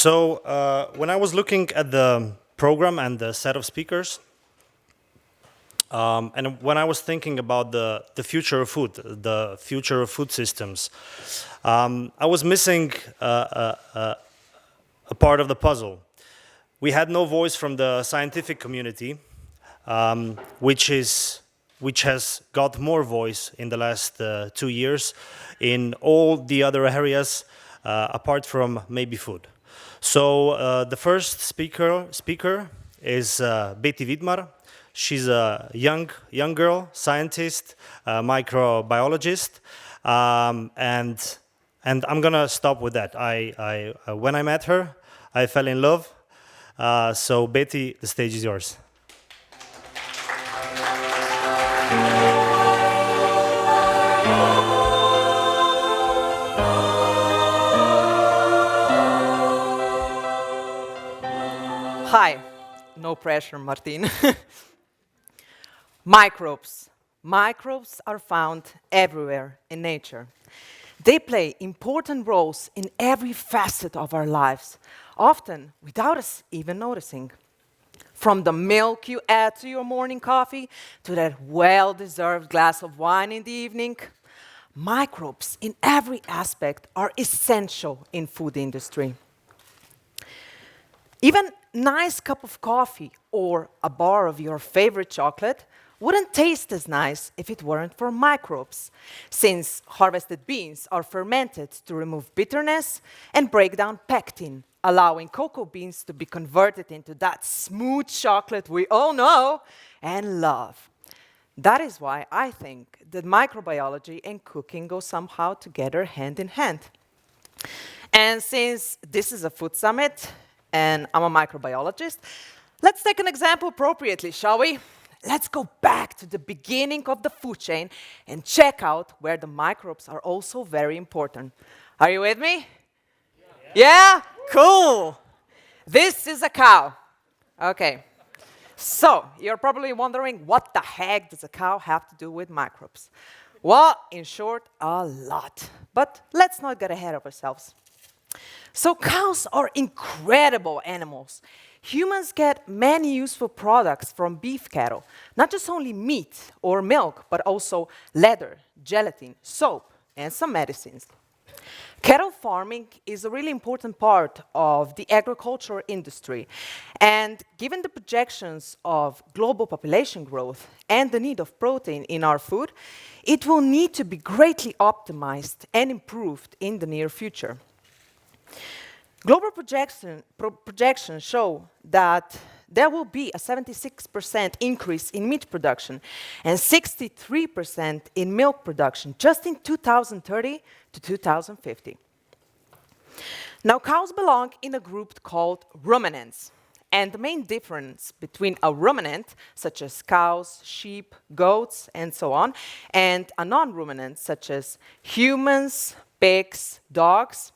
When I was looking at the program and the set of speakers, and when I was thinking about the future of food, the future of food systems, I was missing a part of the puzzle. We had no voice from the scientific community, which has got more voice in the last 2 years in all the other areas apart from maybe food. So the first speaker is Beti Vidmar. She's a young girl, scientist, microbiologist, and I'm gonna stop with that. When I met her, I fell in love. So Beti, the stage is yours. Hi, no pressure, Martin. Microbes. Microbes are found everywhere in nature. They play important roles in every facet of our lives, often without us even noticing. From the milk you add to your morning coffee to that well-deserved glass of wine in the evening, microbes in every aspect are essential in food industry. Even a nice cup of coffee or a bar of your favorite chocolate wouldn't taste as nice if it weren't for microbes, since harvested beans are fermented to remove bitterness and break down pectin, allowing cocoa beans to be converted into that smooth chocolate we all know and love. That is why I think that microbiology and cooking go somehow together hand in hand. And since this is a food summit, and I'm a microbiologist, let's take an example appropriately, shall we? Let's go back to the beginning of the food chain and check out where the microbes are also very important. Are you with me? Yeah? Cool. This is a cow. Okay. So, you're probably wondering, what the heck does a cow have to do with microbes? Well, in short, a lot. But let's not get ahead of ourselves. So cows are incredible animals. Humans get many useful products from beef cattle, not just only meat or milk, but also leather, gelatin, soap, and some medicines. Cattle farming is a really important part of the agricultural industry, and given the projections of global population growth and the need of protein in our food, it will need to be greatly optimized and improved in the near future. Global projections show that there will be a 76% increase in meat production and 63% in milk production just in 2030 to 2050. Now, cows belong in a group called ruminants. And the main difference between a ruminant, such as cows, sheep, goats, and so on, and a non-ruminant, such as humans, pigs, dogs,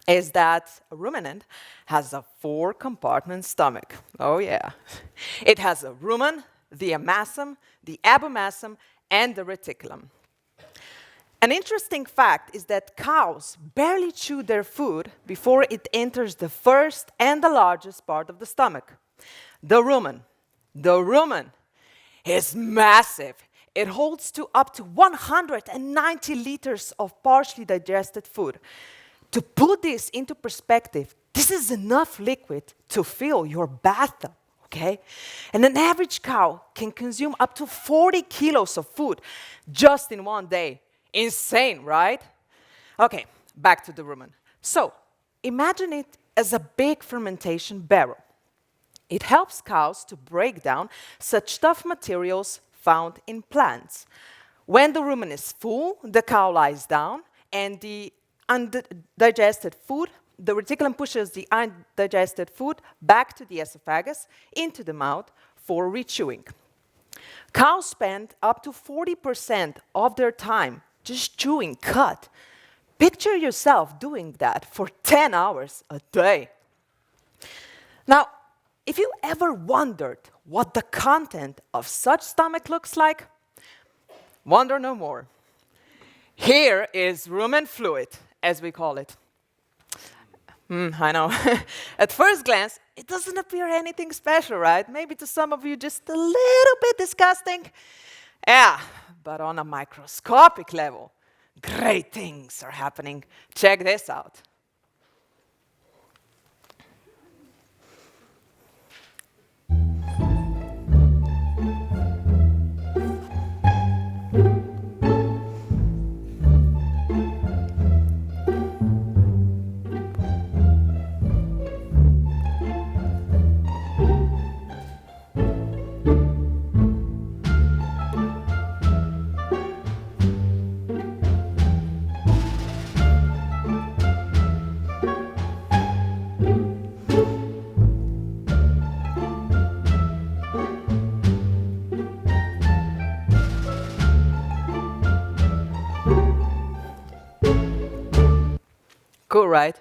is that a ruminant has a 4-compartment stomach. Oh yeah. It has a rumen, the amasum, the abomasum, and the reticulum. An interesting fact is that cows barely chew their food before it enters the first and the largest part of the stomach, the rumen. The rumen is massive. It holds up to 190 liters of partially digested food. To put this into perspective, this is enough liquid to fill your bathtub, okay? And an average cow can consume up to 40 kilos of food just in one day. Insane, right? Okay, back to the rumen. So, imagine it as a big fermentation barrel. It helps cows to break down such tough materials found in plants. When the rumen is full, the cow lies down, and the undigested food, the reticulum pushes the undigested food back to the esophagus, into the mouth for rechewing. Cows spend up to 40% of their time just chewing cud. Picture yourself doing that for 10 hours a day. Now, if you ever wondered what the content of such stomach looks like, wonder no more. Here is rumen fluid, as we call it. I know. At first glance, it doesn't appear anything special, right? Maybe to some of you just a little bit disgusting. Yeah, but on a microscopic level, great things are happening. Check this out. Cool, right?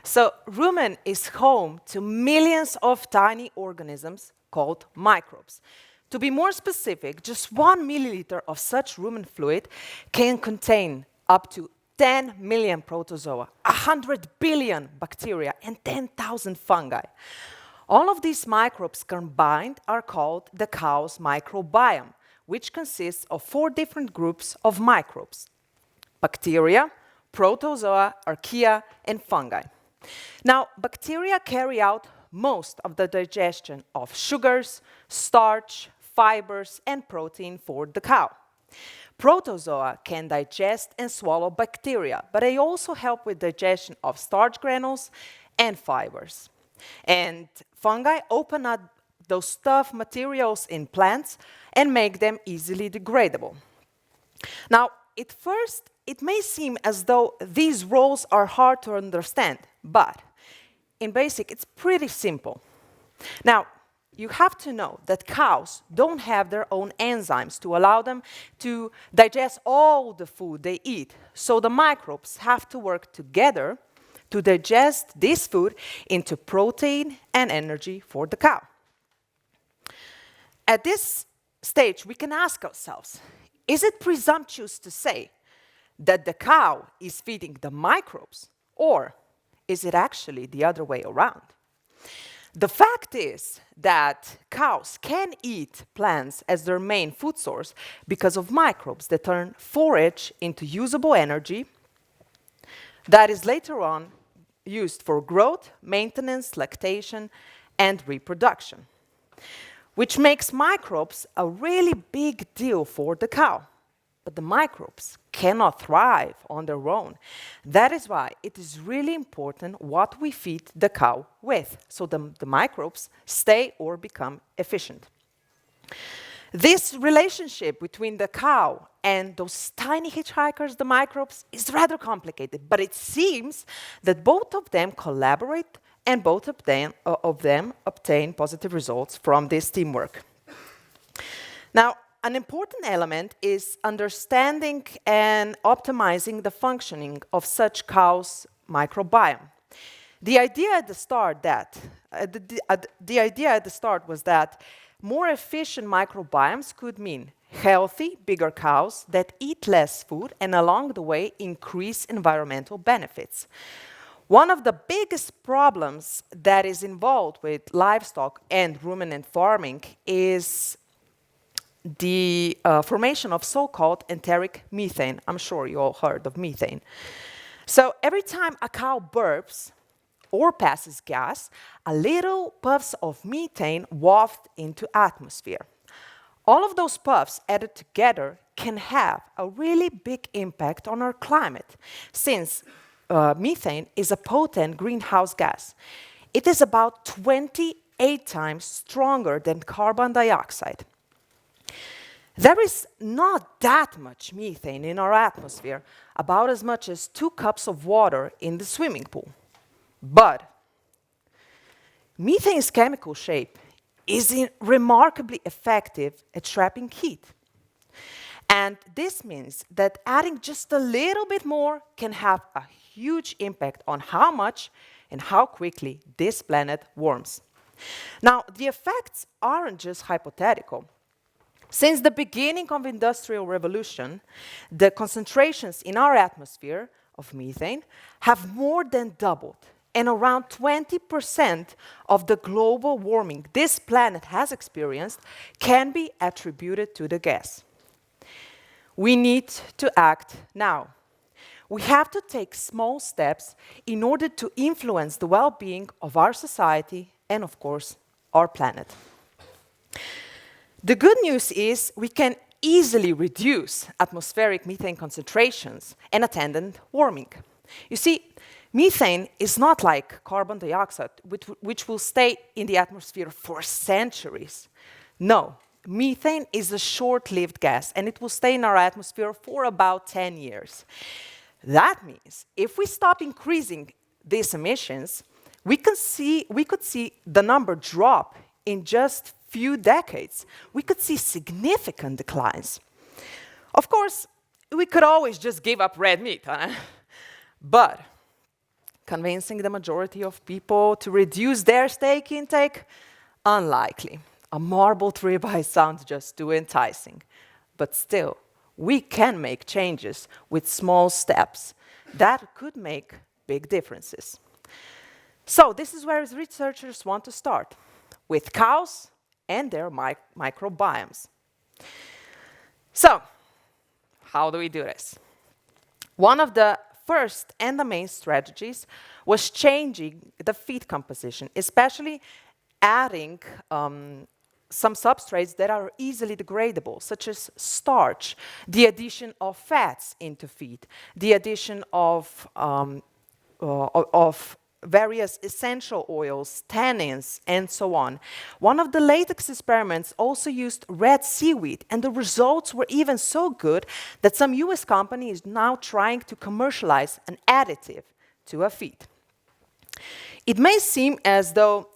So rumen is home to millions of tiny organisms called microbes. To be more specific, just 1 milliliter of such rumen fluid can contain up to 10 million protozoa, 100 billion bacteria, and 10,000 fungi. All of these microbes combined are called the cow's microbiome, which consists of 4 different groups of microbes: bacteria, protozoa, archaea, and fungi. Now, bacteria carry out most of the digestion of sugars, starch, fibers, and protein for the cow. Protozoa can digest and swallow bacteria, but they also help with digestion of starch granules and fibers. And fungi open up those tough materials in plants and make them easily degradable. Now, at first, it may seem as though these roles are hard to understand, but in basic, it's pretty simple. Now, you have to know that cows don't have their own enzymes to allow them to digest all the food they eat. So the microbes have to work together to digest this food into protein and energy for the cow. At this stage, we can ask ourselves, is it presumptuous to say that the cow is feeding the microbes, or is it actually the other way around? The fact is that cows can eat plants as their main food source because of microbes that turn forage into usable energy that is later on used for growth, maintenance, lactation, and reproduction, which makes microbes a really big deal for the cow. But the microbes cannot thrive on their own. That is why it is really important what we feed the cow with, so the microbes stay or become efficient. This relationship between the cow and those tiny hitchhikers, the microbes, is rather complicated, but it seems that both of them collaborate and both of them obtain positive results from this teamwork. Now, an important element is understanding and optimizing the functioning of such cows' microbiome. The idea at the start was that more efficient microbiomes could mean healthy, bigger cows that eat less food and along the way increase environmental benefits. One of the biggest problems that is involved with livestock and ruminant farming is the formation of so-called enteric methane. I'm sure you all heard of methane. So every time a cow burps or passes gas, a little puffs of methane waft into atmosphere. All of those puffs added together can have a really big impact on our climate, since methane is a potent greenhouse gas. It is about 28 times stronger than carbon dioxide. There is not that much methane in our atmosphere, about as much as 2 cups of water in the swimming pool. But methane's chemical shape is remarkably effective at trapping heat. And this means that adding just a little bit more can have a huge impact on how much and how quickly this planet warms. Now, the effects aren't just hypothetical. Since the beginning of the Industrial Revolution, the concentrations in our atmosphere of methane have more than doubled. and around 20% of the global warming this planet has experienced can be attributed to the gas. We need to act now. We have to take small steps in order to influence the well-being of our society and, of course, our planet. The good news is we can easily reduce atmospheric methane concentrations and attendant warming. You see, methane is not like carbon dioxide, which will stay in the atmosphere for centuries. No, methane is a short-lived gas, and it will stay in our atmosphere for about 10 years. That means if we stop increasing these emissions, we could see the number drop in just few decades. We could see significant declines. Of course, we could always just give up red meat, but convincing the majority of people to reduce their steak intake, unlikely. A marbled ribeye sounds just too enticing. But still, we can make changes with small steps that could make big differences. So this is where researchers want to start, with cows and their microbiomes. So, how do we do this? One of the first and the main strategies was changing the feed composition, especially adding some substrates that are easily degradable, such as starch, the addition of fats into feed, the addition of various essential oils, tannins, and so on. One of the latest experiments also used red seaweed, and the results were even so good that some US company is now trying to commercialize an additive to a feed. It may seem as though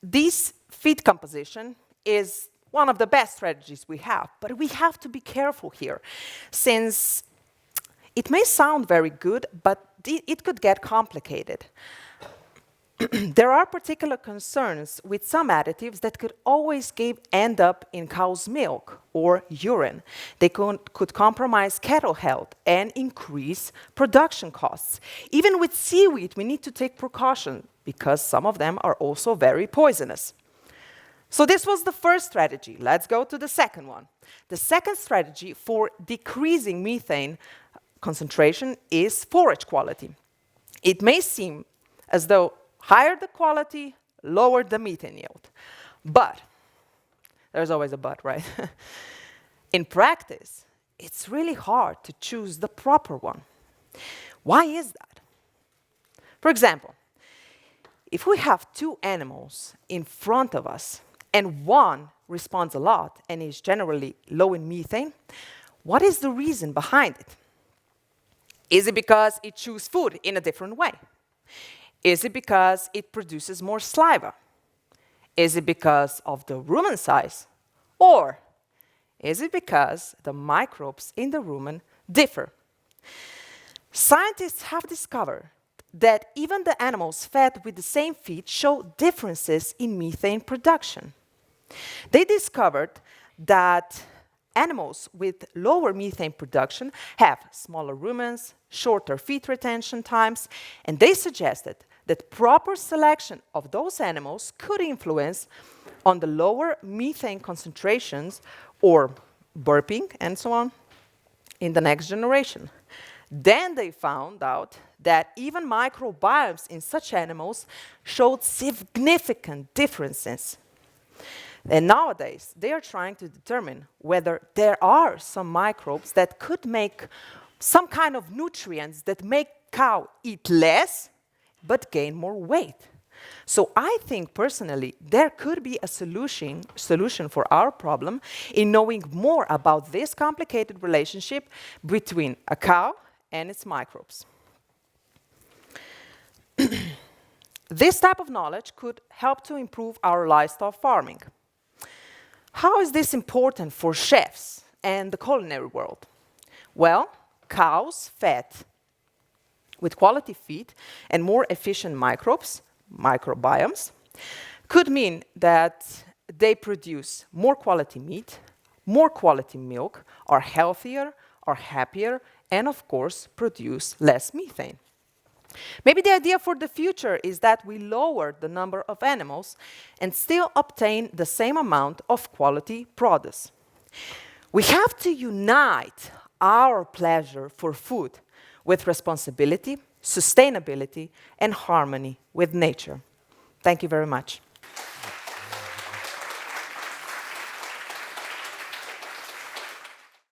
this feed composition is one of the best strategies we have, but we have to be careful here, since it may sound very good, but it could get complicated. There are particular concerns with some additives that could always end up in cow's milk or urine. They could compromise cattle health and increase production costs. Even with seaweed, we need to take precaution because some of them are also very poisonous. So this was the first strategy. Let's go to the second one. The second strategy for decreasing methane concentration is forage quality. It may seem as though higher the quality, lower the methane yield. But, there's always a but, right? In practice, it's really hard to choose the proper one. Why is that? For example, if we have two animals in front of us, and one responds a lot and is generally low in methane, what is the reason behind it? Is it because it chews food in a different way? Is it because it produces more saliva? Is it because of the rumen size? Or is it because the microbes in the rumen differ? Scientists have discovered that even the animals fed with the same feed show differences in methane production. They discovered that animals with lower methane production have smaller rumens, shorter feed retention times, and they suggested that proper selection of those animals could influence on the lower methane concentrations or burping and so on in the next generation. Then they found out that even microbiomes in such animals showed significant differences. And nowadays, they are trying to determine whether there are some microbes that could make some kind of nutrients that make cow eat less but gain more weight. So I think personally there could be a solution for our problem in knowing more about this complicated relationship between a cow and its microbes. This type of knowledge could help to improve our livestock farming. How is this important for chefs and the culinary world? Well, cows fed with quality feed and more efficient microbiomes, could mean that they produce more quality meat, more quality milk, are healthier, are happier, and of course produce less methane. Maybe the idea for the future is that we lower the number of animals and still obtain the same amount of quality produce. We have to unite our pleasure for food with responsibility, sustainability, and harmony with nature. Thank you very much.